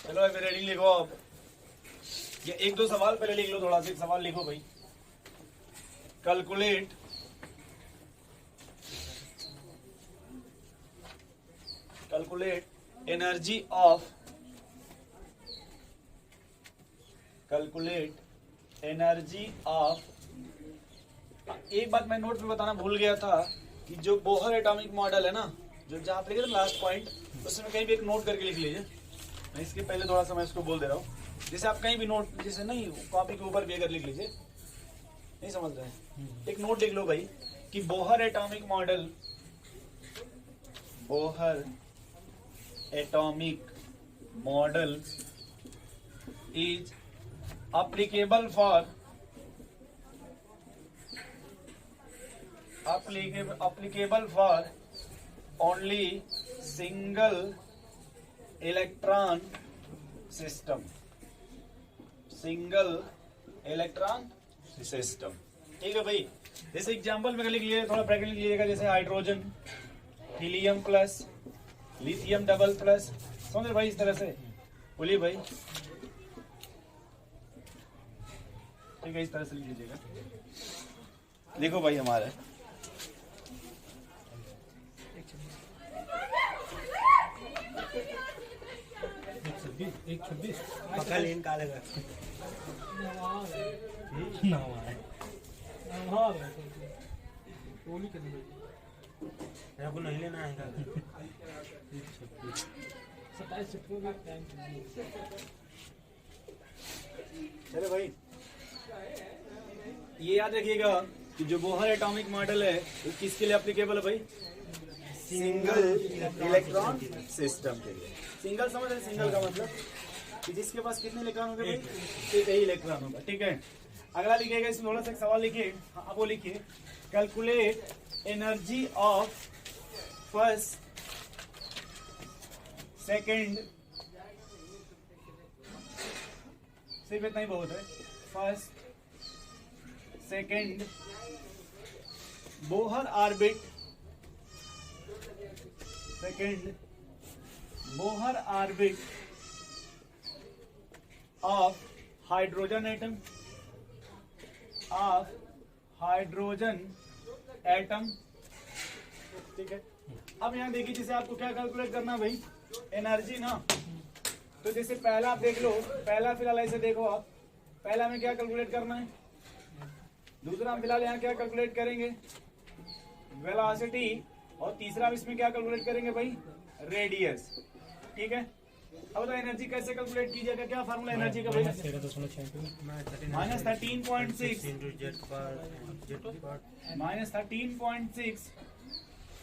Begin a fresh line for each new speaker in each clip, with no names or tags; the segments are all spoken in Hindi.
चलो अभी रेडी लिखो आप। ये एक दो सवाल पहले लिख लो, थोड़ा सा एक सवाल लिखो भाई। कैलकुलेट एनर्जी ऑफ एक बात मैं नोट में बताना भूल गया था कि जो बोहर एटॉमिक मॉडल है ना, जो जहाँ पे लास्ट पॉइंट, उसमें कहीं भी एक नोट करके लिख लीजिए। मैं इसके पहले थोड़ा सा मैं इसको बोल दे रहा हूँ, जैसे आप कहीं भी नोट, जैसे नहीं कॉपी के ऊपर भी अगर लिख लीजिए, नहीं समझ रहे हैं, एक नोट लिख लो भाई कि Bohr atomic model is applicable for only single electron system। ठीक है भाई। जैसे एग्जांपल में लिख लीजिए, थोड़ा ब्रैकेट लिख लीजिएगा, जैसे hydrogen helium plus lithium double plus, समझ रहे भाई, इस तरह से बोलिए भाई। ठीक है, इस तरह से लिख लीजिएगा। देखो भाई हमारा
एक 26
पका लेन का लगा को नहीं लेना है
27
चलो भाई, ये याद रखिएगा कि जो बोहर एटॉमिक मॉडल है वो किसके लिए एप्लीकेबल है भाई? सिंगल इलेक्ट्रॉन सिस्टम के लिए। सिंगल समझ रहे? सिंगल का मतलब कि जिसके पास कितने इलेक्ट्रॉन होंगे भाई? एक ही इलेक्ट्रॉन होगा। ठीक है, अगला लिखिएगा, इसमें थोड़ा सा एक सवाल लिखिए। हाँ वो लिखिए, calculate energy of first second, सिर्फ इतना ही बहुत है, first second Bohr orbit of hydrogen atom. ठीक है, अब यहाँ देखिए, जैसे आपको क्या कैलकुलेट करना है भाई? एनर्जी ना। तो जैसे पहला आप देख लो, पहला फिलहाल ऐसे देखो आप, पहला में क्या कैलकुलेट करना है, दूसरा हम फिलहाल यहाँ क्या कैलकुलेट करेंगे? वेलोसिटी, और तीसरा इसमें क्या कैलकुलेट करेंगे भाई? रेडियस। ठीक है, अब बताओ एनर्जी कैसे कैलकुलेट कीजिएगा? क्या फार्मूला एनर्जी का भाई? -13.6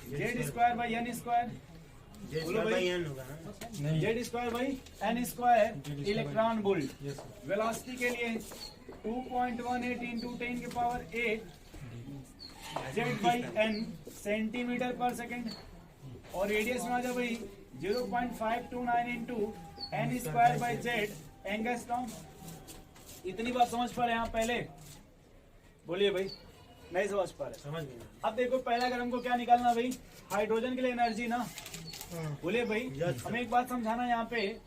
Z square by N square, Z square by N square electron volt. Velocity के लिए 2.18 इंटू 10 की power 8 Z by N centimetre पर सेकेंड, और रेडियस में आ जाओ भाई 0.529 into N square by Z angstrom. इतनी बात समझ पा रहे हैं आप? पहले बोलिए भाई, नहीं समझ पा रहे?
समझ गए।
अब देखो, पहला अगर हमको क्या निकालना भाई? हाइड्रोजन के लिए एनर्जी ना। बोलिए भाई, हमें एक बात समझाना यहाँ पे,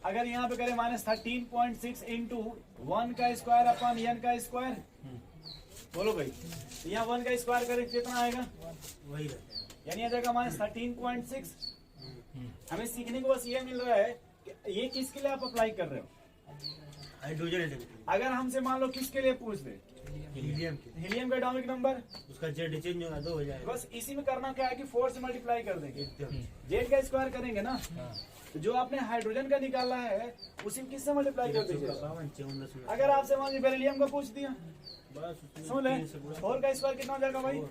अगर यहाँ पे करें -13.6 इंटू 1 का स्क्वायर अपॉन एन का स्क्वायर, बोलो भाई, यहाँ 1 का स्क्वायर करें कितना आएगा?
वही
यानी आ जाएगा -13.6। हमें सीखने को बस ये मिल रहा है कि ये किसके लिए आप अप्लाई कर रहे हो?
हाइड्रोजन एटम,
अगर हमसे मान लो किसके लिए पूछ दे, हीलियम का एटॉमिक नंबर, उसका
जेड चेंज होगा 2 हो जाएगा।
बस इसी में करना क्या है कि 4 से मल्टीप्लाई कर देंगे, जेड का स्क्वायर करेंगे ना। तो जो आपने हाइड्रोजन का निकाला है उसी में किससे मल्टीप्लाई कर दीजिए। अगर आपसे मान लीजिए बेरिलियम का पूछ दिया, सुन ले, 4 का स्क्वायर कितना हो जाएगा भाई?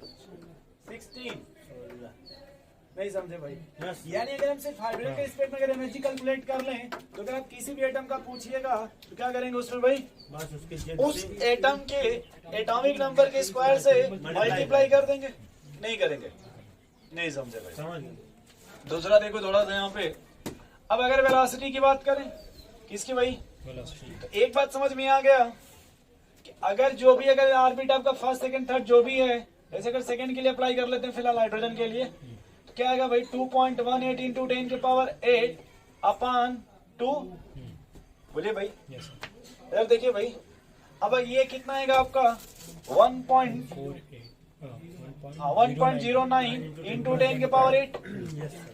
16। नहीं समझे भाई? यानी अगर हम सिर्फ हाइड्रोजन के स्पेक्ट में अगर एनर्जी कैलकुलेट कर लें, तो अगर आप किसी भी एटम का पूछिएगा तो क्या करेंगे उसमें भाई?
बस
उस एटम के एटॉमिक नंबर के स्क्वायर से मल्टीप्लाई कर देंगे। नहीं करेंगे? नहीं समझे भाई?
समझ गए।
दूसरा देखो थोड़ा सा यहाँ पे, अब अगर वेलोसिटी की बात करें, किसकी भाई? तो एक बात समझ में आ गया कि अगर जो भी, अगर ऑर्बिट आपका फर्स्ट सेकंड थर्ड जो भी है, जैसे अगर सेकंड के लिए अप्लाई कर लेते हैं फिलहाल हाइड्रोजन के लिए, क्या आएगा भाई? 2.18 इंटू 10 की पावर 8 अपॉन 2 बोलिए भाई।
यस सर
इधर देखिए भाई, अब ये कितना आएगा आपका 1.09 इंटू 10 के पावर 8।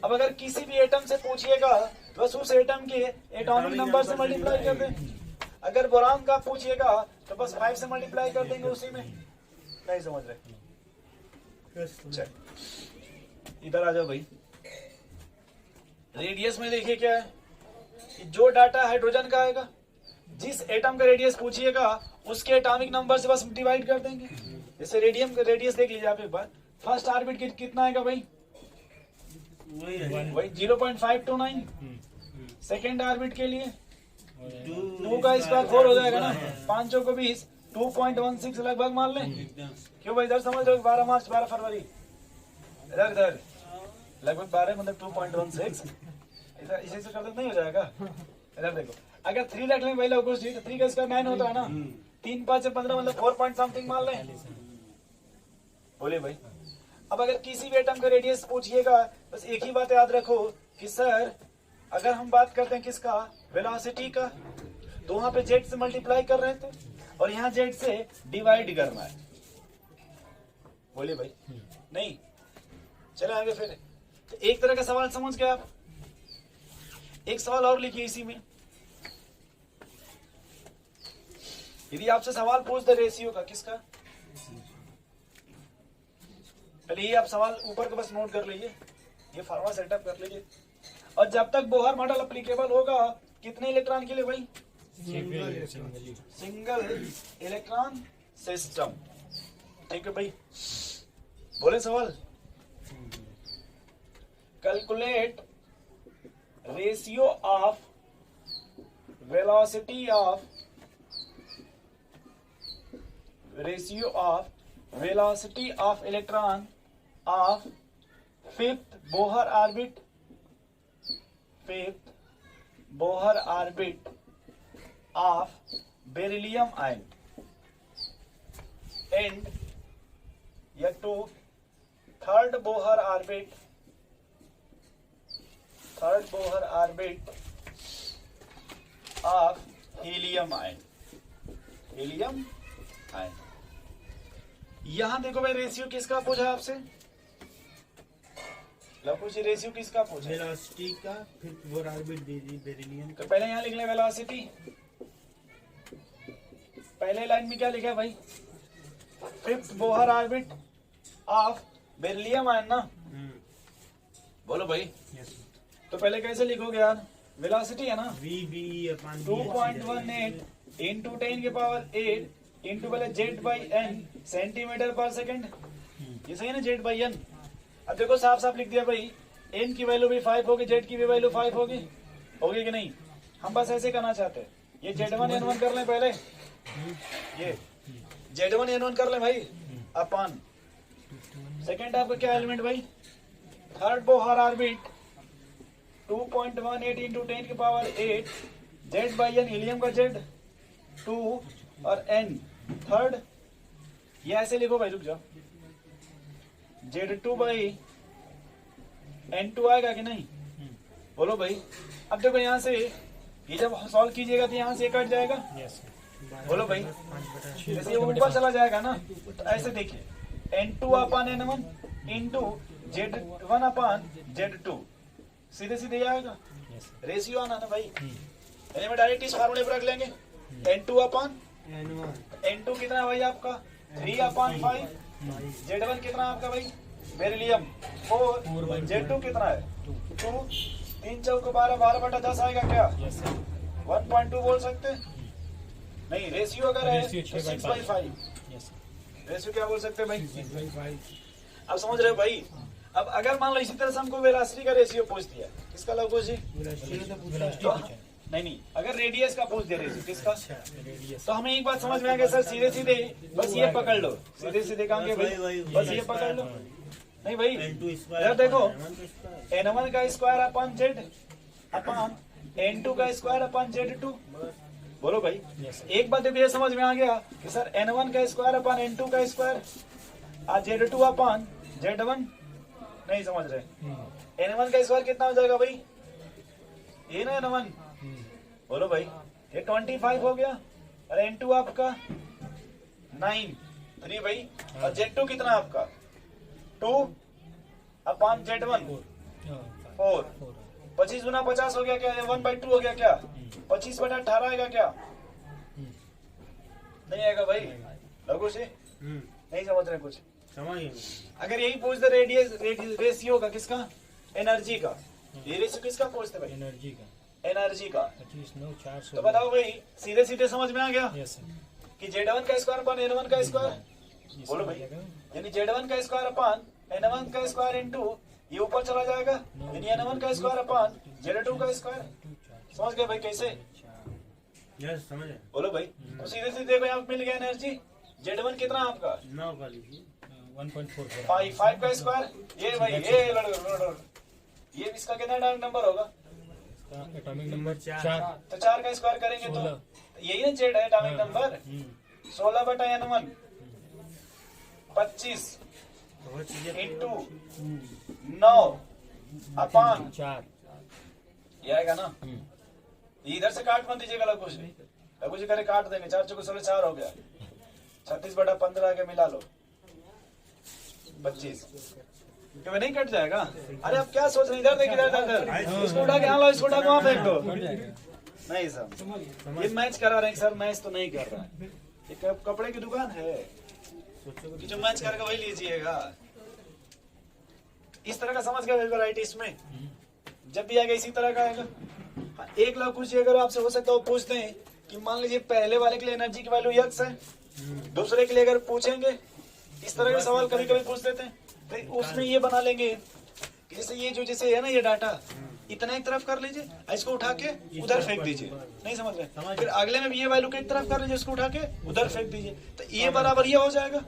अब अगर किसी भी एटम से पूछिएगा तो बस उस एटम के एटॉमिक नंबर से मल्टीप्लाई कर दें। अगर बोरान का पूछिएगा तो बस 5 से मल्टीप्लाई कर देंगे उसी में। नहीं समझ रहे? चल इधर आ जाओ भाई। रेडियस में देखिए क्या है, कि जो डाटा हाइड्रोजन का आएगा, जिस एटम का रेडियस पूछिएगा उसके एटॉमिक नंबर से बस डिवाइड कर देंगे। जैसे रेडियम का रेडियस देख लीजिए आप एक बार। फर्स्ट ऑर्बिट कितना आएगा भाई? वही 0.529। सेकेंड ऑर्बिट के लिए 2 का स्क्वायर 4 हो जाएगा ना, 5 को 20, 2.16 लगभग मान लें। क्यों भाई? इधर समझ लो, 12 मार्च 12 फरवरी, इधर इधर लगभग 12 मतलब 2.16। इधर इसी से कर दो, नहीं हो जाएगा? इधर देखो, अगर 3 रख लें भाई लोग, 3 का स्क्वायर 9 होता है ना, 3 5 से 15 मतलब 4 पॉइंट समथिंग मान लें। बोलिए भाई। अब अगर किसी भी एटम का रेडियस पूछिएगा बस एक ही बात याद रखो कि सर अगर हम बात करते हैं किसका, वेलोसिटी का, तो वहां पे जेट से मल्टीप्लाई कर रहे थे और यहाँ जेट से डिवाइड करना है। बोलिए भाई। नहीं, चले आगे फिर। तो एक तरह का सवाल समझ गए आप। एक सवाल और लिखिए इसी में। यदि आपसे सवाल पूछ दे रेशियो का, किसका, पहले ये आप सवाल ऊपर का बस नोट कर लीजिए, ये फार्मूला सेटअप कर लीजिए। और जब तक बोहर मॉडल एप्लीकेबल होगा कितने इलेक्ट्रॉन के लिए भाई? Single electron system. ठीक है भाई, बोले सवाल। Calculate ratio of velocity of electron of fifth Bohr orbit of beryllium ion and या to third Bohr orbit of helium ion. यहां देखो भाई, रेशियो किसका पूछा आपसे? पूछिए रेशियो किसका पूछा?
वेलोसिटी का, फिर बोहर ऑर्बिट बेरिलियम
तो पहले यहां लिख ले वेलोसिटी। पहले लाइन में क्या लिखा है भाई? Fifth Bohr orbit of beryllium ion ना। बोलो भाई। तो पहले कैसे लिखोगे यार? वेलोसिटी है ना,
v
2.18 इंटू 10 के पावर 8 इंटू पहले Z/n सेंटीमीटर पर सेकंड। ये सही है ना, Z/n। अब देखो साफ साफ लिख दिया भाई, n की वैल्यू भी 5 होगी, Z की भी वैल्यू 5 होगी कि नहीं? हम बस ऐसे करना चाहते हैं। ये Z1 N1 कर लें पहले, ये Z1 N1 कर लें भाई, अपन सेकंड आपका क्या एलिमेंट भाई? थर्ड बोहर ऑर्बिट 2.18 इंटू 10 के पावर 8 Z/n, हीलियम का Z 2 और n थर्ड। ये ऐसे लिखो भाई, रुक जाओ, Z2/n2 आएगा कि नहीं? बोलो भाई। अब देखो यहाँ से ये जब सॉल्व कीजिएगा तो यहाँ से कट जाएगा। बोलो भाई। जैसे ये ऊपर चला जाएगा ना, तो ऐसे देखिए N2/N1 इंटू Z1/Z2 सीधे सीधे आएगा। रेशियो आना ना भाई, यानी मैं डायरेक्ट इस फार्मूले पर रख लेंगे। N2 कितना है भाई आपका? 3/5। Z1 कितना है आपका भाई? बेरिलियम 4। Z2 कितना है? 2। 3 चौको 12, 12/10 आएगा क्या? 1.2 बोल सकते? नहीं, रेशियो अगर है तो 6/5। रेशियो क्या बोल सकते भाई?
6/5।
अब समझ रहे हो भाई? अब अगर मान लो इसी तरह से हमको वेलोसिटी का रेशियो पूछ दिया, किसका लगभग जी? नहीं, अगर रेडियस का पूछ दिया, रेशियो किसका? तो हमें एक बात समझ में आ गया सर, सीधे सीधे बस ये पकड़ लो, सीधे सीधे कहेंगे भाई, बस ये पकड़ लो। नहीं भाई, इधर देखो, N1 का स्क्वायर अपन Z अपन N2 का स्क्वायर अपन Z2। बोलो भाई। एक बात देखो, ये समझ में आ गया कि सर N1 का स्क्वायर अपन N2 का स्क्वायर और Z2 अपन Z1। नहीं समझ रहे? N1 का स्क्वायर कितना हो जाएगा भाई? ये ना N1। बोलो भाई, ये 25 हो गया और N2 आपका 9 3 भाई, और Z2 कितना आपका 2 अपॉन Z1 4। 25 गुना 50 हो गया क्या, 1/2 हो गया क्या, 25/18 आएगा क्या, नहीं आएगा भाई। लघु से नहीं समझ रहे कुछ।
समझ गए।
अगर यही पूछ दे रेडियस रेशियो का, किसका, एनर्जी का, ये रेशियो किसका पूछते भाई,
एनर्जी का
एनर्जी का।
25 9 4
तो बताओ भाई, सीधे सीधे समझ में आ गया
यस सर।
कि Z1 का स्क्वायर अपॉन N1 का स्क्वायर, बोलो भाई, यानी Z1 का स्क्वायर अपॉन N1 का स्क्वायर इनटू ये ऊपर चला जाएगा, यानी N1 का स्क्वायर अपॉन Z2 का स्क्वायर। समझ गए भाई कैसे,
यस समझ गए।
बोलो भाई। तो सीधे सीधे देखो यहाँ पे मिल गया एनर्जी, Z1 कितना आपका
9 का लीजिए।
1.44
5 का स्क्वायर, ये भाई ये लड़ ये इसका कितना नंबर होगा,
एटॉमिक नंबर 4
तो 4 का स्क्वायर करेंगे तो
16
यही ना जेड है एटॉमिक नंबर, 16/N1 25
तो वो चीजें
इंटू 9 अपॉन
4
ये आएगा ना। इधर से काट मत दीजिएगा लघु से, लघु से करे काट देंगे, 4 चौके 16 हो गया, 36/15 के मिला लो 25, क्यों नहीं कट जाएगा। अरे आप क्या सोच रहे, इधर देख इधर इधर, इसको उठा के यहाँ लो, इसको उठा के वहाँ फेंक दो। नहीं सर, ये मैच करा रहे हैं सर, मैच तो नहीं कर रहा है, ये कपड़े की दुकान है, कि जो मैच करेगा वही लीजिएगा। इस तरह का समझ गए वैरायटी इसमें, जब भी आएगा इसी तरह का आएगा। हाँ, एक लाख कुछ अगर आपसे हो सकता है वो पूछते हैं कि मान लीजिए पहले वाले के लिए एनर्जी की वैल्यू x है, दूसरे के लिए अगर पूछेंगे इस तरह के सवाल कभी कभी पूछ लेते हैं, तो उसमें ये बना लेंगे कि जैसे ये जो जैसे है ना ये डाटा, इतना एक तरफ कर लीजिए, इसको उठा के उधर फेंक दीजिए, नहीं समझ रहे, फिर अगले में भी ये वैल्यू को एक तरफ कर लीजिए, उसको उठा के उधर फेंक दीजिए, तो ये बराबर ये हो जाएगा।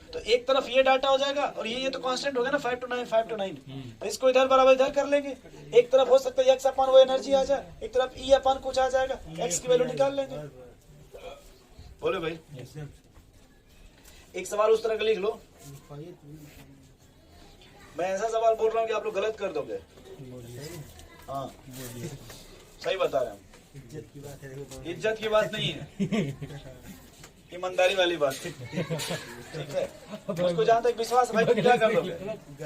तो एक तरफ ये डाटा हो जाएगा और ये तो कांस्टेंट हो गया ना 5 to 9 5 to 9, तो इसको इधर बराबर इधर कर लेंगे। एक तरफ हो सकता है x अपॉन वो एनर्जी आ जाए, एक तरफ e अपॉन कुछ आ जाएगा, x की वैल्यू निकाल लेंगे। बोले भाई, एक सवाल उस तरह का लिख लो, मैं ऐसा सवाल बोल रहा हूँ कि आप लोग गलत कर दोगे। हाँ सही बता रहे हैं,
इज्जत की बात है,
इज्जत की बात नहीं है, ईमानदारी वाली बात, ठीक है। उसको जहाँ तक विश्वास है भाई, तुम क्या कर दोगे।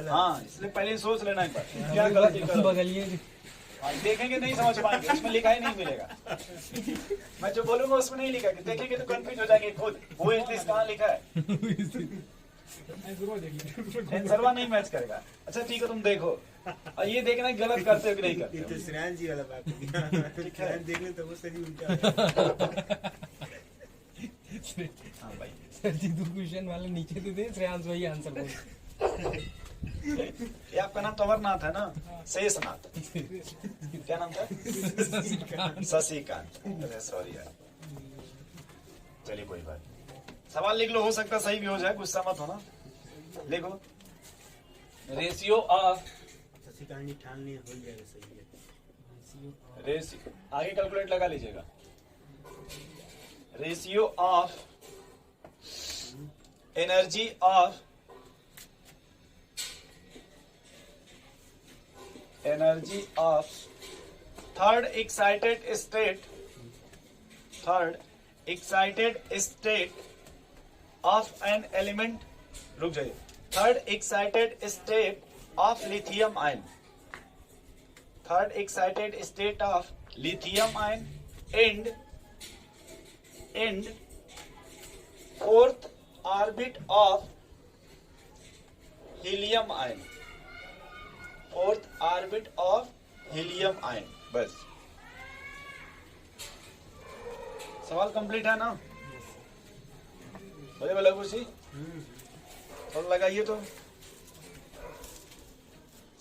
हाँ, इसलिए पहले सोच लेना एक बार क्या गलती करोगे। हाँ, देखेंगे नहीं समझ पाएंगे, इसमें लिखा ही नहीं मिलेगा। मैं जो बोलूंगा उसमें नहीं लिखा, कि देखेंगे तो कंफ्यूज हो जाएंगे खुद, वो इंग्लिश कहाँ लिखा है, आंसरवा नहीं मैच करेगा। अच्छा ठीक है, तुम देखो और ये देखना गलत करते हो कि नहीं करते
ये
हो।
तो श्रेयांश जी वाला बात है। श्रेयांश देख ले तो वो सही उल्टा।
हाँ भाई,
सर जी 2 क्वेश्चन वाले नीचे तो दे, श्रेयांश वही आंसर बोल।
ये आपका नाम तो अमरनाथ है ना, शेषनाथ, क्या नाम था, शशिकांत, अरे सॉरी यार, चलिए कोई बात नहीं। सवाल लिख लो, हो सकता सही भी हो जाए, गुस्सा मत होना। लिखो, रेशियो ऑफ,
शशिकांत जी ठान लिए हो जाएगा, सही है।
रेशियो आगे कैलकुलेट लगा लीजिएगा, ratio of energy of third excited state of an element, रुक जाइए, third excited state of lithium ion, third excited state of lithium ion and fourth orbit of helium ion, fourth orbit of helium ion. बस सवाल कंप्लीट है ना, बोले बोला कुछ थोड़ा लगाइए तो।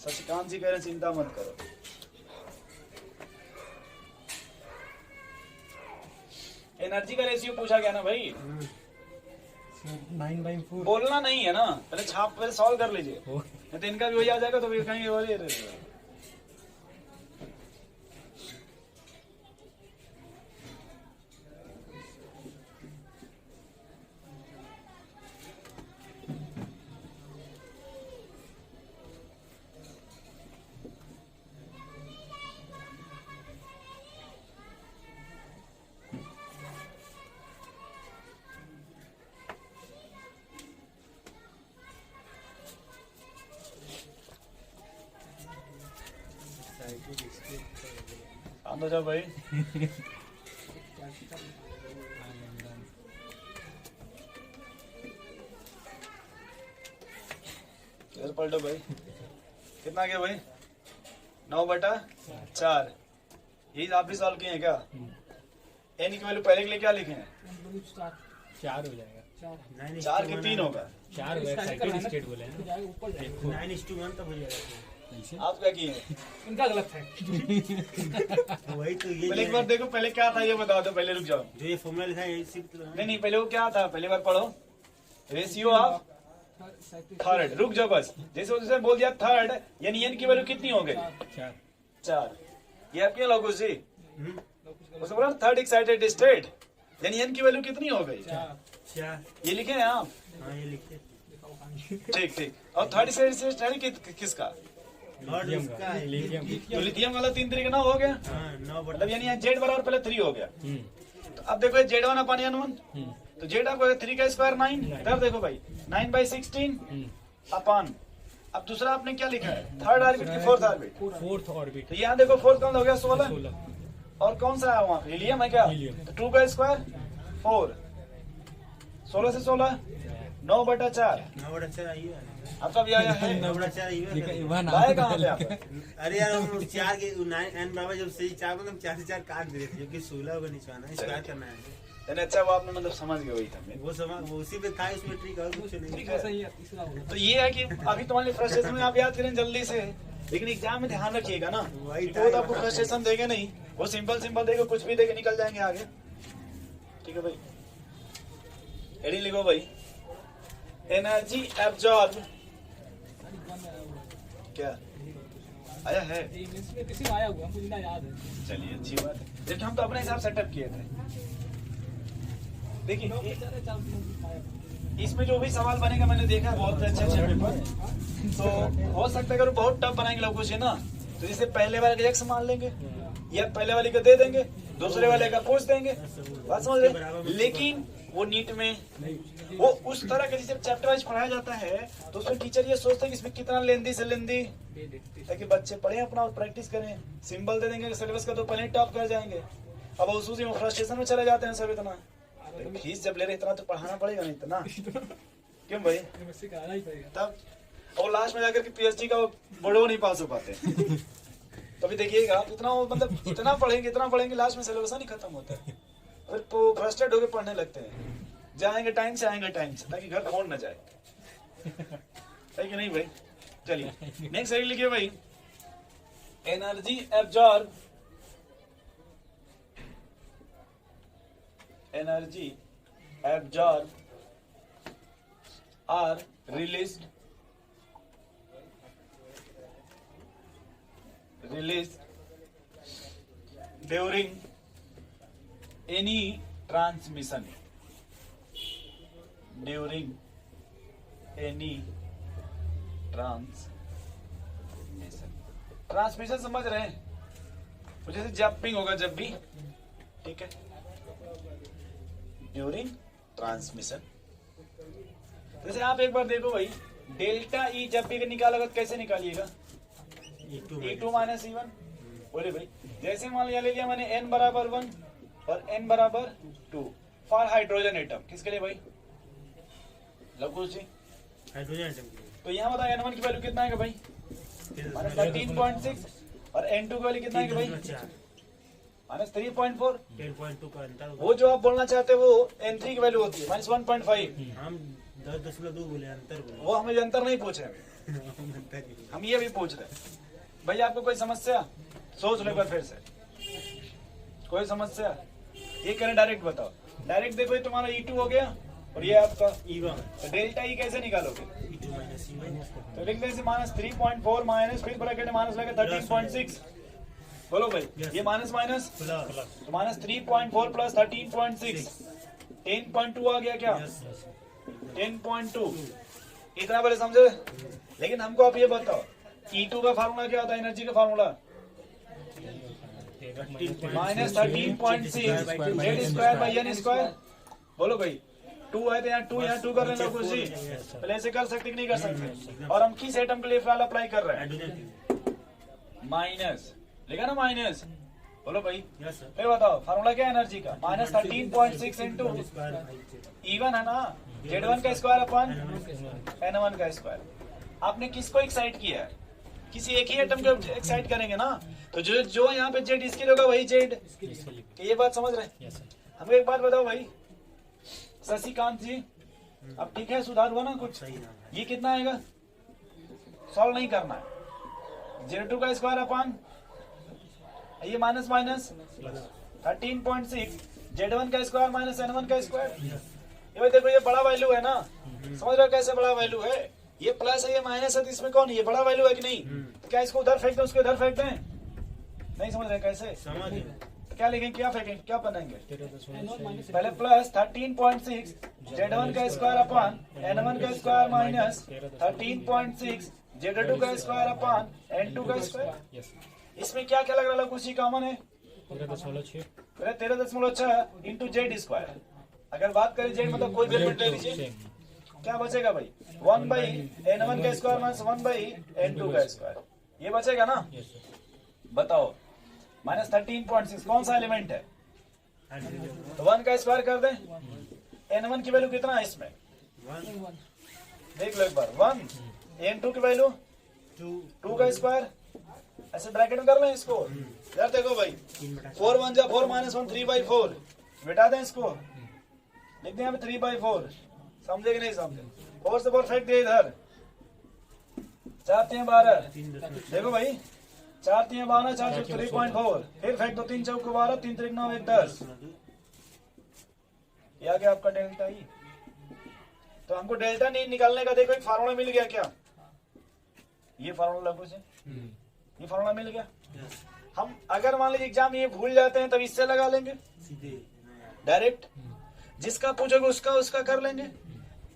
शशिकांत जी कह रहे चिंता मत करो, एनर्जी का रेशियो पूछा गया ना भाई,
9/4
बोलना नहीं है ना, पहले छाप पहले सॉल्व कर लीजिए, नहीं तो इनका भी वही आ जाएगा, तो फिर कहीं और ही शांत हो जाओ भाई। इधर पलटो भाई। कितना गया भाई? 9/4। यही आप भी सॉल्व किए हैं क्या? एन की वैल्यू पहले के लिए क्या लिखे हैं?
4 हो जाएगा।
4 के 3 होगा।
4 एक्साइटेड स्टेट बोले हैं।
9:1 तब हो जाएगा।
आप क्या किए हैं?
इनका गलत है।
वही तो ये
पहले एक बार देखो, पहले क्या था ये बता दो, पहले रुक जाओ।
जो ये फॉर्मूला लिखा है इसी तो
नहीं पहले वो क्या था, पहले बार पढ़ो। Ratio of third. रुक जाओ बस, जैसे उसने बोल दिया थर्ड, यानी एन की वैल्यू कितनी हो गई? 4। ये आपके लोगों से उसने बोला थर्ड एक्साइटेड स्टेट, यानी एन की वैल्यू कितनी हो गई?
4।
ये लिखे हैं आप?
हाँ ये लिखते।
ठीक। और थर्ड एक्साइटेड स्टेट किसका?
और इसका है
लिथियम।
तो लिथियम वाला 3 तरीके 9 हो गया।
हाँ 9
मतलब यानी यहाँ जेड बराबर पहले 3 हो गया। तो अब देखो Z1 अपन N1, तो जेड आपको 3 का स्क्वायर 9। इधर देखो भाई 9/16 अपन। अब दूसरा आपने क्या लिखा है? थर्ड ऑर्बिट की फोर्थ ऑर्बिट।
Fourth orbit.
तो यहाँ देखो फोर्थ कौन हो गया? 16। और कौन सा है वहाँ? हीलियम है क्या?
हीलियम।
तो 2 का स्क्वायर 4। 16 से 16 9/4।
9/4 आइए।
आपका भी आया है?
9/4 आइए।
लाए कहाँ पे आप?
अरे यार हम 4 के 9 बराबर जब सही 4 को हम 4 से 4 काट दे रहे थे, क्योंकि 16 होगा निशाना स्क्वायर करना है।
यानी अच्छा वो आपने मतलब समझ गए, वही था मैं।
वो समझ वो उसी पे था, इसमें ट्रिक और कुछ नहीं।
ठीक है।
सही है, तीसरा होगा।
तो ये है कि अभी तुम्हारे फ्रस्ट्रेशन में आप याद करें जल्दी से, लेकिन एग्जाम में ध्यान रखिएगा ना,
वही
वो तो आपको फ्रस्ट्रेशन देंगे नहीं, वो सिंपल देंगे, कुछ भी देके निकल जाएंगे आगे। ठीक है भाई, हेडिंग लिखो भाई, एनर्जी एब्जॉर्ब। क्या आया है?
इसमें किसी का आया हुआ मुझे ना याद है।
चलिए अच्छी बात है, जबकि हम तो अपने हिसाब सेटअप किए थे। देखिए इसमें जो भी सवाल बनेगा मैंने देखा है, बहुत अच्छे पेपर, तो हो सकता है अगर बहुत टफ बनाएंगे लोगों से ना, तो जैसे पहले वाले का एक्स मान लेंगे या पहले वाले का दे देंगे, दूसरे वाले का पूछ देंगे, बात समझ रहे। लेकिन वो नीट में वो उस तरह का जैसे चैप्टर वाइज पढ़ाया जाता है, तो उसमें टीचर ये सोचते हैं कि इसमें कितना लेंदी से लेंदी, ताकि बच्चे पढ़े अपना और प्रैक्टिस करें। सिंबल दे देंगे सिलेबस का तो पहले टॉप कर जाएंगे, अब उसी में फ्रस्ट्रेशन में चले जाते हैं सब। इतना फीस जब ले रहे इतना तो पढ़ाना पड़ेगा नहीं इतना, क्यों भाई?
केमिस्ट्री कराना ही पड़ेगा
तब और लास्ट में जाकर के पीएचडी का बोर्ड नहीं पास हो पाते। तभी देखिएगा आप इतना मतलब इतना पढ़ेंगे लास्ट में सिलेबस नहीं खत्म होता है, फिर फ्रस्ट्रेट होकर पढ़ने लगते हैं। जाएंगे टाइम से, आएंगे टाइम से, ताकि घर खोल न जाए, है कि नहीं भाई? चलिए नेक्स्ट हेडिंग लिखिए भाई, energy absorb, energy absorb or released during any transmission, during any transmission समझ रहे हैं? तो जैसे जंपिंग होगा जब भी, ठीक है, ड्यूरिंग ट्रांसमिशन। जैसे आप एक बार देखो भाई, डेल्टा ई जब भी निकालोगे तो कैसे निकालिएगा? E2 minus E1। बोले भाई जैसे मान लिया ले लिया मैंने n बराबर 1 और n बराबर 2 फॉर हाइड्रोजन एटम। किसके लिए भाई? लघु जी
हाइड्रोजन एटम।
तो यहाँ बताओ n1 की वैल्यू कितना है भाई? माइनस 13.6 और n2 की वैल्यू कितना है भाई? माइनस 3.4।
10.2 का अंतर।
वो जो आप बोलना चाहते हैं वो n3 की वैल्यू होती है माइनस 1.5।
हम 10.2 बोले, अंतर बोले।
वो हमें अंतर नहीं पूछे, हम ये भी पूछ रहे हैं। भाई आपको कोई समस्या? सोच लो एक बार फिर से, कोई समस्या? ये करें डायरेक्ट बताओ, डायरेक्ट देखो, ये तुम्हारा E2 हो गया और ये आपका
E1।
तो डेल्टा ई कैसे निकालोगे?
E2 minus E1।
तो लिख दें माइनस 3.4 माइनस फिर ब्रैकेट में माइनस लगा 13.6। बोलो भाई ये माइनस माइनस तो माइनस 3.4 प्लस 13.6 10.2 आ गया क्या? 10.2। इतना पहले समझे। लेकिन हमको आप ये बताओ E2 का फार्मूला क्या होता है? एनर्जी का formula minus 13.6 Z square by N square. बोलो भाई 2 है तो यहाँ 2 कर रहे हैं कुछ ही, पहले ऐसे कर सकते कि नहीं कर सकते? और हम किस एटम के लिए फिलहाल अप्लाई कर रहे हैं? माइनस लिखा ना, माइनस बोलो भाई।
Yes sir.
फिर बताओ फार्मूला क्या है एनर्जी का, -13.6 इंटू इवन है ना, Z1 का स्क्वायर अपन N1 का स्क्वायर। आपने किसको एक्साइट किया है, किसी एक ही एटम को एक्साइट करेंगे ना, तो जो यहाँ पे जेड इसके लिए होगा वही जेड। ये बात समझ रहे हैं?
Yes sir.
हमको एक बात बताओ भाई शशिकांत जी, अब ठीक है सुधार हुआ ना कुछ?
सही नाम है।
ये कितना आएगा, सॉल्व नहीं करना है, Z2 का स्क्वायर अपन ये माइनस 13.6 Z1 का स्क्वायर माइनस N1 का स्क्वायर। ये भाई देखो ये बड़ा वैल्यू है ना, समझ रहे हो कैसे बड़ा वैल्यू है, ये प्लस है ये माइनस है, तो इसमें कौन ये बड़ा वैल्यू है कि नहीं? तो क्या इसको उधर फेंक दें उसको इधर फेंक दें? नहीं समझ रहे कैसे?
समझ गए।
तो क्या लिखेंगे, क्या फेंकेंगे, क्या बनेंगे?
-.
पहले प्लस 13.6 Z1 का स्क्वायर अपन N1 का स्क्वायर माइनस 13.6 Z2 का स्क्वायर अपन N2 का स्क्वायर।
यस।
इसमें क्या क्या लग रहा है, कुछ ही कॉमन है,
13.6
13.6 इंटू जेड स्क्वायर। अगर बात करें जेड मतलब कोई भी एलिमेंट ले लीजिए, क्या बचेगा भाई, 1/N1 का स्क्वायर माइनस 1/N2 का स्क्वायर, ये बचेगा ना?
Yes sir.
बताओ -13.6 कौन सा एलिमेंट है, तो 1 का स्क्वायर कर दें, N1 की वैल्यू कितना है इसमें, देख लो एक बार, 1, N2 की वैल्यू 2 का स्क्वायर, ऐसे ब्रैकेट में कर लें इसको। यार देखो भाई 4 1 जा 4 माइनस 1 3/4, मिटा दें इसको, लिख दें यहाँ पे 3/4, समझे कि नहीं समझे? 4 से 4 फेंक दिए इधर, 4 3 12, देखो भाई 4 3 12 4 चौक 3.4, फिर फेंक दो 3 चौक 12 3 3 9 1 10, ये आ गया आपका डेल्टा ई। तो हमको डेल्टा नहीं निकालने का देखो एक फार्मूला मिल गया, क्या ये फार्मूला लागू से ये फार्मूला मिल गया। हम अगर मान लीजिए एग्जाम ये भूल जाते हैं तब इससे लगा लेंगे
सीधे।
डायरेक्ट, जिसका पूछोगे उसका उसका कर लेंगे,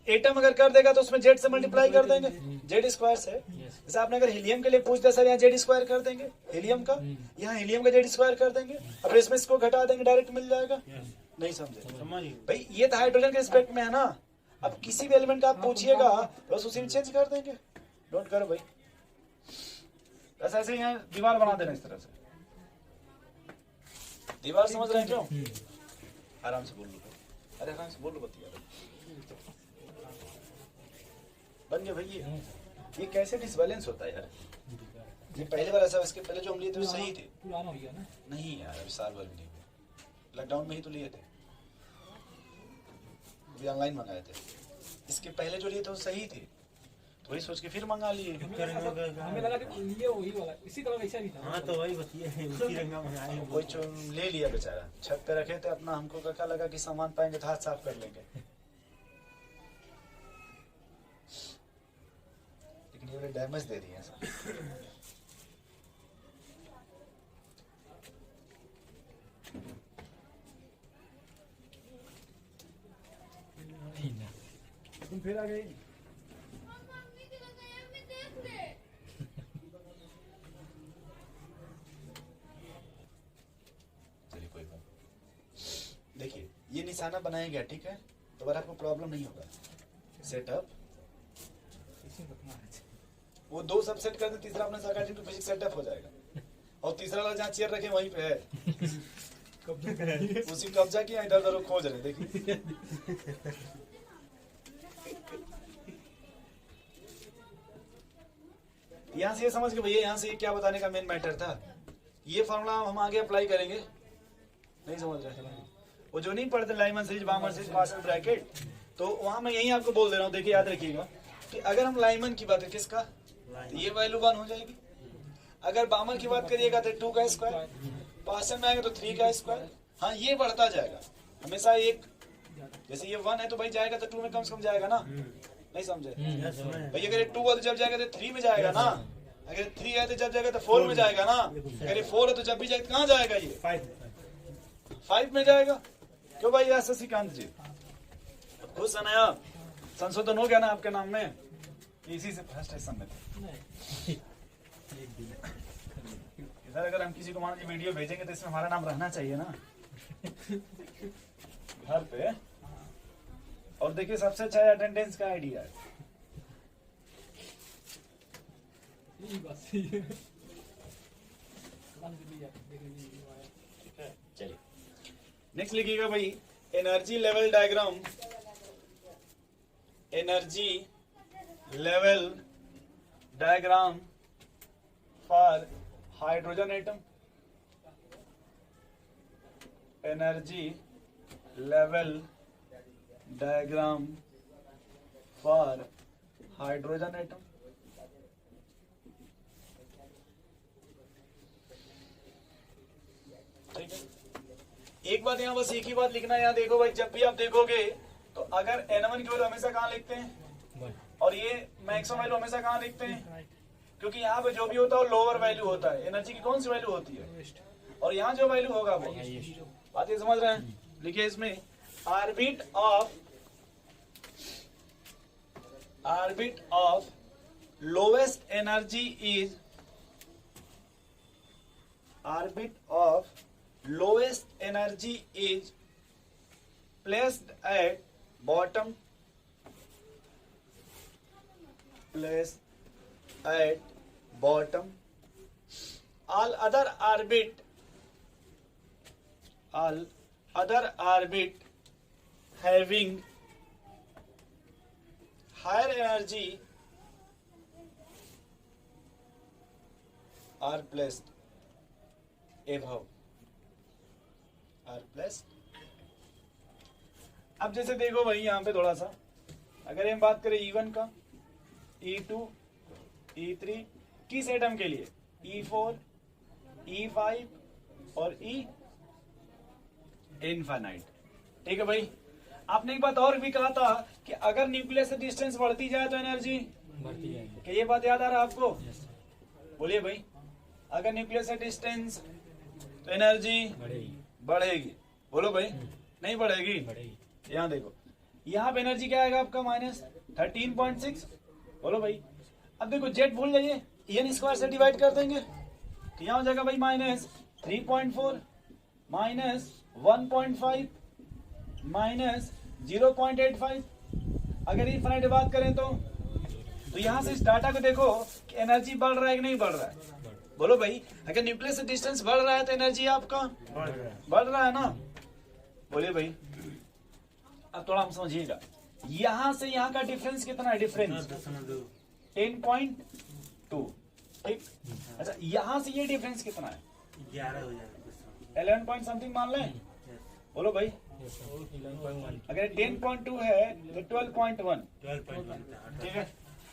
एटम अगर कर देगा तो उसमें जेड से मल्टीप्लाई कर देंगे, जेड स्क्वायर से। जैसे आपने अगर हीलियम के लिए पूछता सर यहाँ जेड स्क्वायर कर देंगे, हीलियम का यहाँ हीलियम का जेड स्क्वायर कर देंगे, अब इसमें इसको घटा देंगे डायरेक्ट मिल जाएगा। नहीं समझे
समझ गए।
भाई, ये तो हाइड्रोजन के रिस्पेक्ट में है ना। अब किसी भी एलिमेंट का आप पूछिएगा बस उसी में चेंज कर देंगे, नोट करो भाई। बस ऐसे ही यहाँ दीवार बना देना इस तरह से, दीवार समझ रहे हैं क्यों? आराम से बोल लो, अरे आराम से बोल लो, बतिया बन गया भाई। ये कैसे डिसबैलेंस होता है यार, ये पहले बार ऐसा, इसके पहले जो हम लिए थे वो सही थे।
पुराना हो गया ना।
नहीं यार अभी साल भर भी नहीं हुए, लॉकडाउन में ही तो लिए थे, अभी ऑनलाइन मंगाए थे। इसके पहले जो लिए थे वो सही थे, तो वही सोच के फिर मंगा लिए।
हमें लगा कि ये वही वाला इसी तरह वैसा ही था।
हाँ तो वही बतिए उसी रंग का मंगाए।
कोई ले लिया बेचारा, छत पे रखे थे अपना, हमको क्या लगा कि सामान पाएंगे तो हाथ साफ कर लेंगे, लेकिन ये डैमेज दे दिए सब। तुम फिर आ गई। चलिए कोई बात, देखिए ये निशाना बनाया गया, ठीक है, तो अगर आपको प्रॉब्लम नहीं होगा, सेटअप वो 2 सबसेट कर दे, तीसरा अपने साइकाइट्री टू फिजिक्स सेटअप हो जाएगा, और तीसरा वाला जहाँ चेयर रखे वहीं पे है, उसी कब्जा किया, इधर उधर खोज रहे, देखिए यहाँ से ये समझ के भैया, यहाँ से ये क्या बताने का मेन मैटर था, ये फॉर्मूला हम आगे अप्लाई करेंगे। नहीं समझ रहे, वो जो नहीं पढ़ते Lyman series, बामर series, partial bracket, तो वहां मैं यही आपको बोल दे रहा हूँ, देखिए याद रखिएगा कि अगर हम लाइमन की बात है किसका, तो ये वैल्यू 1 हो जाएगी। अगर बामर की बात करिएगा तो 2 का स्क्वायर, पार्शियल में आएगा तो 3 का स्क्वायर। हाँ ये बढ़ता जाएगा हमेशा, एक जैसे ये 1 है तो भाई जाएगा तो 2 में कम से कम जाएगा ना। नहीं समझे भाई, अगर 2 है तो जब जाएगा तो 3 में जाएगा ना, अगर 3 है तो जब जाएगा तो 4 में जाएगा ना, अगर 4 है तो जब भी जाएगा कहाँ जाएगा, ये 5 में जाएगा। क्यों भाई ऐसा श्रीकांत जी, खुश है ना आप, संशोधन हो गया ना आपके नाम में, इसी से फ्रस्ट्रेशन में थे। इधर अगर हम किसी को मान लीजिए वीडियो भेजेंगे तो इसमें हमारा नाम रहना चाहिए ना घर पे। और देखिए सबसे अच्छा है अटेंडेंस का आइडिया है,
यही बस।
चलिए नेक्स्ट लिखिएगा भाई, energy level diagram, energy level diagram for hydrogen atom, energy level diagram for hydrogen atom. ठीक है, एक बात यहाँ बस एक ही बात लिखना है, यहाँ देखो भाई, जब भी आप देखोगे तो अगर N1 की वैल्यू हमेशा कहाँ लिखते हैं और ये मैक्सिमम वैल्यू हमेशा कहाँ लिखते हैं, क्योंकि यहाँ पे जो भी होता है वो लोअर वैल्यू होता है। एनर्जी की कौन सी वैल्यू होती है, और यहाँ जो वैल्यू होगा वो, बात ये समझ रहे हैं। लिखिए इसमें, orbit of lowest energy is, orbit of lowest energy is placed at bottom, placed at bottom. All other orbit having higher energy are placed above, plus. अब जैसे देखो भाई यहाँ पे थोड़ा सा, अगर हम बात करें E1 का, E2, E3 किस एटम के लिए, E4, E5 और E इनफाइनाइट। ठीक है भाई, आपने एक बात और भी कहा था कि अगर न्यूक्लियस से डिस्टेंस बढ़ती जाए तो एनर्जी
बढ़ती जाएगी।
क्या ये बात याद आ रहा है आपको? बोलिए भाई, अगर न्यूक्लियस से डिस्टेंस तो एनर्जी
बढ़ेगी।
बढ़ेगी। बोलो भाई, नहीं बढ़ेगी?
बढ़ेगी।
यहाँ देखो, यहाँ पे एनर्जी क्या आएगा आपका, -13.6। बोलो भाई, अब देखो जेड भूल जाइए, एन स्क्वायर से डिवाइड कर देंगे तो यहाँ हो जाएगा भाई -3.4, -1.5, -0.85। अगर इनफाइनाइट बात करें तो यहाँ से इस डाटा को देखो कि एनर्जी बढ़ रहा है कि नहीं बढ़ रहा है। बोलो भाई, अगर न्यूक्लियस से डिस्टेंस बढ़ रहा है तो एनर्जी आपका बढ़ रहा है ना। बोलिए भाई, अब थोड़ा हम समझिएगा, यहाँ से यहाँ का डिफरेंस कितना है, डिफरेंस 10.2। ठीक, अच्छा यहाँ से ये डिफरेंस कितना है,
11 हो जाएगा,
11 पॉइंट समथिंग मान लें। बोलो भाई, अगर 10.2 है तो 12.1।
12.1।
ठीक है,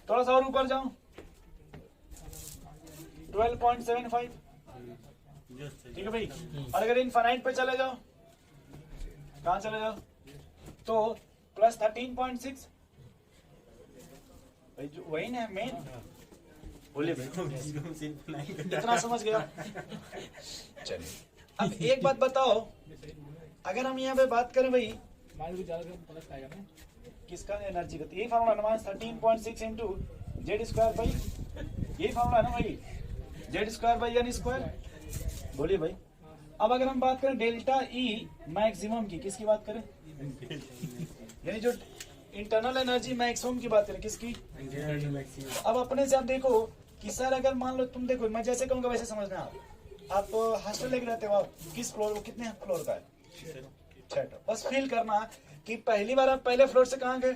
थोड़ा सा और ऊपर जाओ, 12.75। ठीक है भाई, और अगर इनफाइनाइट पे चले जाओ, कहाँ चले जाओ तो +13.6। भाई जो वही ना मेन। बोलिए भाई, इतना समझ गया? चलिए, अब एक बात बताओ, अगर हम यहाँ पे बात करें भाई
मान लो ज्यादा प्लस आएगा ना,
किसका, एनर्जी का, तो यही फार्मूला है, -13.6 इंटू Z² भाई, यही फार्मूला है ना भाई, Z² n²। बोलिए भाई, अब अगर हम बात करें डेल्टा E मैक्सिमम की, किसकी बात करें, यानी जो इंटरनल एनर्जी मैक्सिमम की बात करें, किसकी, अब अपने से आप देखो कि सर अगर मान लो तुम देखो, मैं जैसे कहूँगा वैसे समझना। आप हॉस्टल लेके रहते हो, आप किस फ्लोर, कितने फ्लोर का है, 6। बस फील करना कि पहली बार आप पहले फ्लोर से कहाँ गए,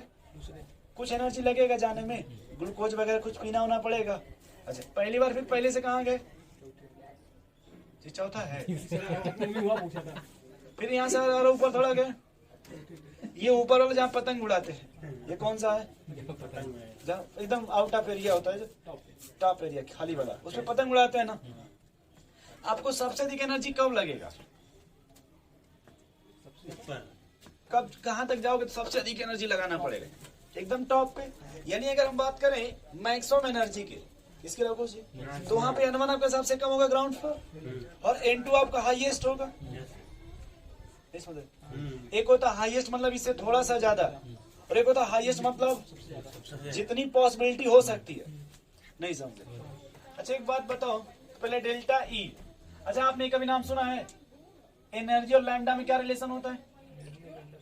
कुछ एनर्जी लगेगा जाने में, ग्लूकोज वगैरह कुछ पीना होना पड़ेगा। अच्छा, पहली बार फिर पहले से कहाँ गए, चौथा है, फिर यहाँ से और ऊपर थोड़ा गए, ये ऊपर वाला जहाँ पतंग उड़ाते हैं, ये कौन सा है, जहाँ एकदम आउट ऑफ एरिया होता है, टॉप एरिया खाली वाला, उसमें पतंग उड़ाते हैं ना। आपको सबसे अधिक एनर्जी कब लगेगा, कब कहाँ तक जाओगे तो सबसे अधिक एनर्जी लगाना पड़ेगा, एकदम टॉप पे। यानी अगर हम बात करें मैक्सिमम एनर्जी की, किसके रखो जी, तो वहां पे N1 आपका सबसे कम होगा, ग्राउंड फ्लोर, और N2 आपका हाईएस्ट होगा। एक होता हाईएस्ट मतलब इससे थोड़ा सा ज्यादा, और एक होता हाईएस्ट मतलब जितनी पॉसिबिलिटी हो सकती है। नहीं समझे? अच्छा एक बात बताओ, पहले डेल्टा E, अच्छा आपने कभी नाम सुना है एनर्जी और लैम्डा में क्या रिलेशन होता है,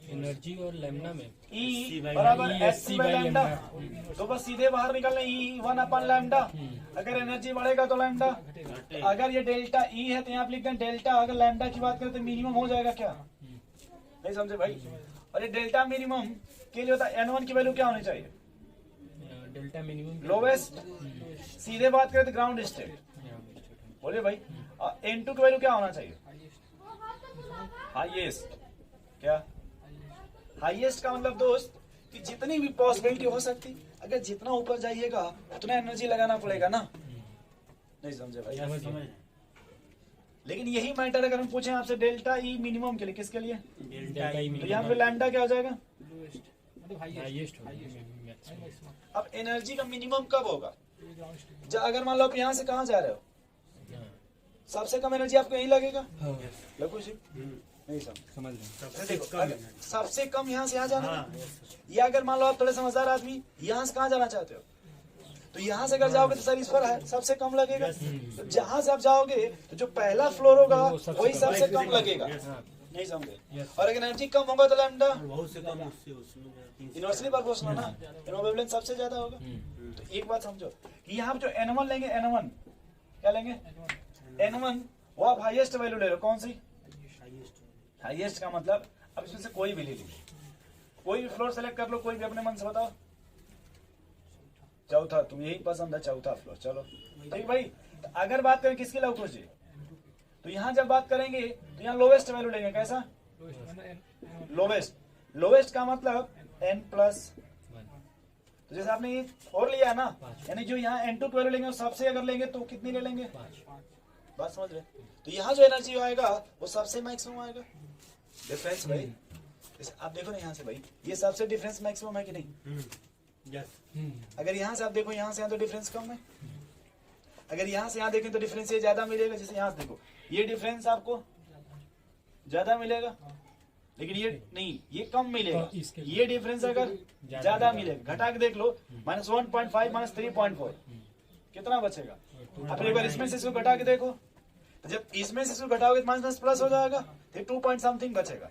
एनर्जी और लेमना में
ई बराबर
E
h c by lambda.
Lambda.
तो बस सीधे बाहर निकलना ई 1 अपन लैम्डा। अगर एनर्जी बढ़ेगा तो लैम्डा, अगर ये डेल्टा ई है तो यहाँ आप लिखते हैं डेल्टा। अगर लैम्डा की बात करें तो मिनिमम हो जाएगा क्या, नहीं समझे भाई। और ये डेल्टा मिनिमम के लिए होता है N1 की वैल्यू क्या होनी चाहिए,
डेल्टा मिनिमम
लोवेस्ट। सीधे बात करें तो ग्राउंड स्टेट, बोलिए भाई। और N2 की वैल्यू क्या होना चाहिए, हाईएस्ट। क्या हाईएस्ट का मतलब दोस्त कि जितनी भी पॉसिबिलिटी हो सकती, अगर जितना ऊपर जाइएगा उतना एनर्जी लगाना पड़ेगा ना, नहीं समझे भाई। लेकिन यही मैटर अगर हम पूछें आपसे डेल्टा ई मिनिमम के लिए, किसके लिए,
डेल्टा
तो यहाँ पे लैम्डा क्या हो जाएगा,
मतलब
हाईएस्ट
अब एनर्जी का मिनिमम कब होगा, अगर मान लो आप यहाँ से कहाँ जा रहे हो, सबसे कम एनर्जी आपको यही लगेगा, लगो जी नहीं
समझ लें।
देखो अगर सबसे कम यहाँ से यहाँ जाना है, या अगर मान लो आप थोड़े समझदार आदमी यहाँ से कहाँ जाना चाहते हो, तो यहाँ से अगर जाओगे तो सर इस पर है सबसे कम लगेगा। तो जहाँ से आप जाओगे तो जो पहला फ्लोर होगा वही सबसे कम लगेगा, नहीं समझे। और अगर एनर्जी कम होगा तो लैम्डा
बहुत से कम उससे उसमें
यूनिवर्सली प्रोपोर्शनल ना, वेवलेंथ सबसे ज्यादा होगा। तो एक बात समझो कि यहाँ जो N1 लेंगे, N1 क्या लेंगे, N1 वो आप हाईएस्ट वैल्यू ले लो, कौन सी हाईएस्ट का मतलब अब इसमें से कोई भी ले लीजिए, कोई भी फ्लोर सेलेक्ट कर लो, कोई भी अपने मन से बताओ। चौथा, तुम यही पसंद है चौथा फ्लोर, चलो ठीक भाई। तो अगर बात करें किसकी लव जी, तो यहाँ जब बात करेंगे तो यहाँ लोवेस्ट वैल्यू लेंगे, कैसा लोवेस्ट। लोवेस्ट का मतलब N+, तो जैसे आपने ये 4 लिया है ना, यानी जो यहाँ N2 की वैल्यू लेंगे सबसे अगर लेंगे तो कितनी ले लेंगे, बात समझ रहे। तो यहाँ जो एनर्जी आएगा वो सबसे मैक्सिमम आएगा, डिफरेंस भाई। जैसे आप देखो ना यहाँ से भाई, ये सबसे डिफरेंस मैक्सिमम है कि नहीं, अगर यहाँ से आप देखो यहाँ से यहाँ तो डिफरेंस कम है, अगर यहाँ से यहाँ देखें तो डिफरेंस ये ज्यादा मिलेगा। जैसे यहाँ से देखो ये डिफरेंस आपको ज्यादा मिलेगा, लेकिन ये नहीं, ये कम मिलेगा। ये डिफरेंस अगर ज्यादा मिलेगा, घटा के देख लो, -1.5 -3.4 कितना बचेगा। अब एक बार इसमें से इसको घटा के देखो, तो जब इसमें से इसको घटाओगे तो माइनस प्लस हो जाएगा, फिर 2 पॉइंट समथिंग बचेगा।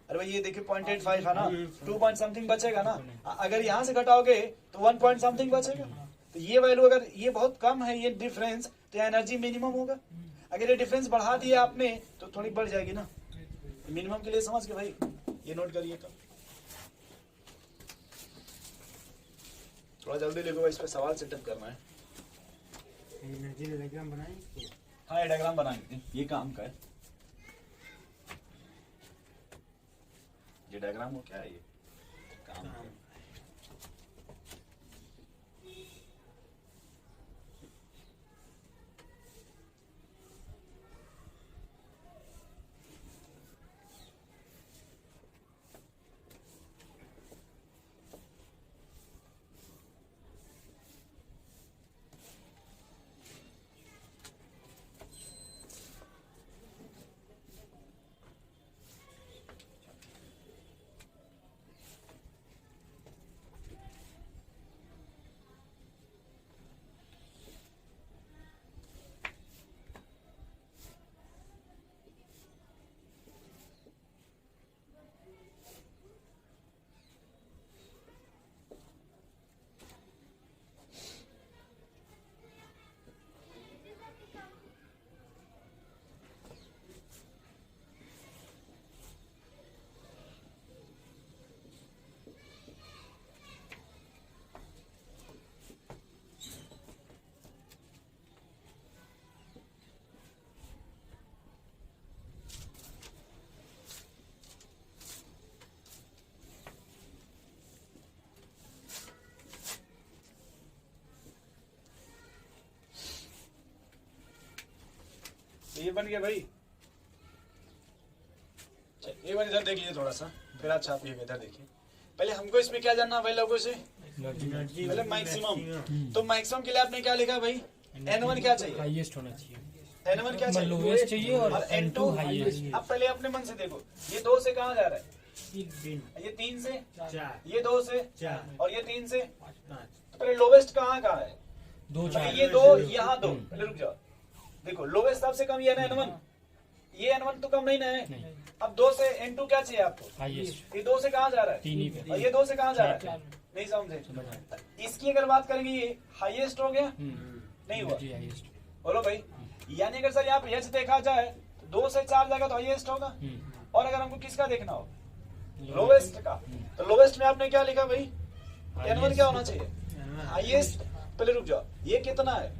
अरे भाई ये देखिए 0.85 है ना, 2 पॉइंट समथिंग बचेगा ना। अगर यहाँ से घटाओगे तो 1 पॉइंट समथिंग बचेगा। तो ये वैल्यू अगर ये बहुत कम है ये डिफरेंस, तो एनर्जी मिनिमम होगा। अगर ये डिफरेंस बढ़ा दिया आपने तो थोड़ी बढ़ जाएगी ना, मिनिमम के लिए समझ के भाई ये नोट करिएगा। थोड़ा जल्दी लिखो, इस पे सवाल सेटअप करना है।
एनर्जी डायग्राम बनाएंगे,
हाँ ये डायग्राम बनाएंगे, ये काम का है। ये डायग्राम हो क्या है, ये काम का है। ये बन गया भाई। एक बार इधर देख लीजिए थोड़ा सा, फिर आप छापिएगा। इधर देखिए, पहले हमको इसमें क्या जानना भाई लोगों से, पहले मैक्सिमम। तो मैक्सिमम के लिए आपने क्या लिखा भाई, N1 क्या चाहिए,
हाईएस्ट होना चाहिए,
N1 क्या चाहिए,
लोवेस्ट चाहिए, और
N2
हाईएस्ट।
अब पहले अपने मन से देखो, ये 2 से कहाँ जा रहा है, ये 3 से,
4
ये 2 से,
4
और ये 3 से।
5
तो पहले लोवेस्ट कहाँ कहाँ है,
2 4
ये 2 यहाँ 2। पहले रुक जाओ, देखो लोवेस्ट सबसे कम ये है ना N1, ये N1 तो कम नहीं ना है, अब 2 से N2 क्या चाहिए आपको?
हाईएस्ट
ये 2 से कहाँ जा रहा है?
3 ही पे
और ये 2 से कहाँ जा रहा
चार
है?
में।
नहीं समझे?
समझ आया।
इसकी अगर बात करेंगे ये हाईएस्ट हो गया, नहीं हुआ।
एनर्जी हाईएस्ट
बोलो भाई, यानी अगर सर यहाँ पे H देखा जाए तो 2 से 4 जाएगा तो हाईएस्ट होगा। और अगर हमको किसका देखना हो, लोवेस्ट का, तो लोवेस्ट में आपने क्या लिखा भाई? N1 क्या होना चाहिए? हाईएस्ट। पहले रुक जाओ, ये कितना है,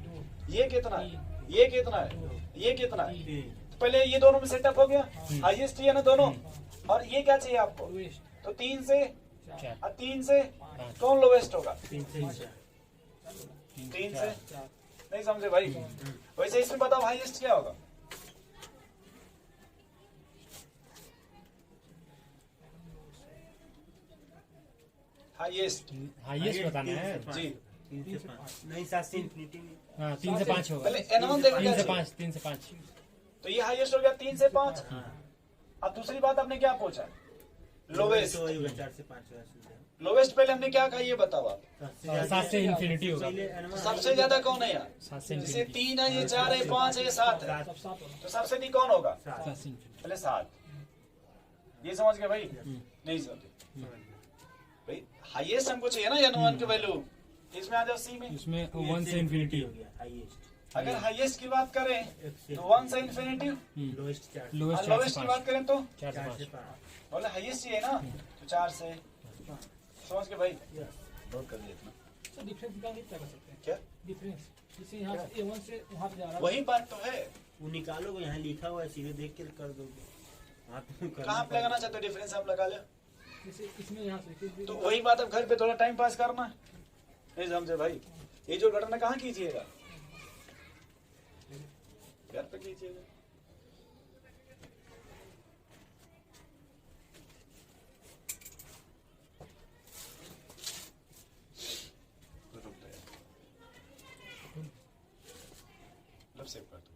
ये कितना है, ये कितना है, ये कितना है? तो पहले ये दोनों में सेटअप हो गया, हाईएस्ट ही है ना दोनों। और ये क्या चाहिए आपको?
लोएस्ट
तो 3 से,
4
और 3 से कौन लोवेस्ट होगा?
3 से 4
3 से। नहीं समझे भाई? वैसे इसमें बताओ हाईएस्ट क्या होगा? हाईएस्ट
हाईएस्ट बताना है।
जी।
3 से 5 नहीं 7 से इंफिनिटी में
हाँ 3 से 5 होगा।
पहले N1 देखो
3
क्या
से
चाहिए?
5 3 से 5
तो ये हाईएस्ट हो गया 3 से 5। अब दूसरी बात आपने क्या पूछा? लोवेस्ट।
तो वही होगा 4 से 5 होगा सीधा।
लोवेस्ट पहले हमने क्या कहा ये बताओ आप।
7 से इन्फिनिटी होगा।
पहले
सबसे ज्यादा कौन है यार?
7 से
जैसे
इन्फिनिटी
3 है, ये 4 है, 5 है, ये 7 है,
सब 7 होना
तो सबसे अधिक कौन होगा?
7 से इन्फिनिटी
पहले 7। ये समझ गए भाई? नहीं समझे भाई? हाईएस्ट हमको चाहिए ना N1 की वैल्यू। इसमें आ जाओ C में।
उसमें 1 से इन्फिनिटी
हो गया हाईएस्ट
अगर हाईएस्ट की बात करें तो 1 से इन्फिनिटी,
लोएस्ट 4
लोएस्ट
और
4
लोवेस्ट
से
की
5
बात करें तो
4 से
4 से
5
5
बोले हाईएस्ट चाहिए ना, तो 4 से। समझ गए भाई? बहुत कर दिया इतना।
तो डिफरेंस निकालने क्या कर सकते हैं?
क्या?
डिफरेंस जैसे यहाँ से A1 से वहाँ पे जा रहा है।
वही बात तो है।
वो निकालोगे यहाँ लिखा हुआ है सीधे देख के कर दोगे। हाँ तो
कहाँ पे लगाना चाहते हो डिफरेंस? आप लगा ले।
जैसे इसमें यहाँ से
तो वही बात, अब घर पे थोड़ा टाइम पास करना है। नहीं समझे भाई? ये जो घटना कहाँ कीजिएगा? घर पे कीजिएगा। रुक जाए, लब सेव कर दो।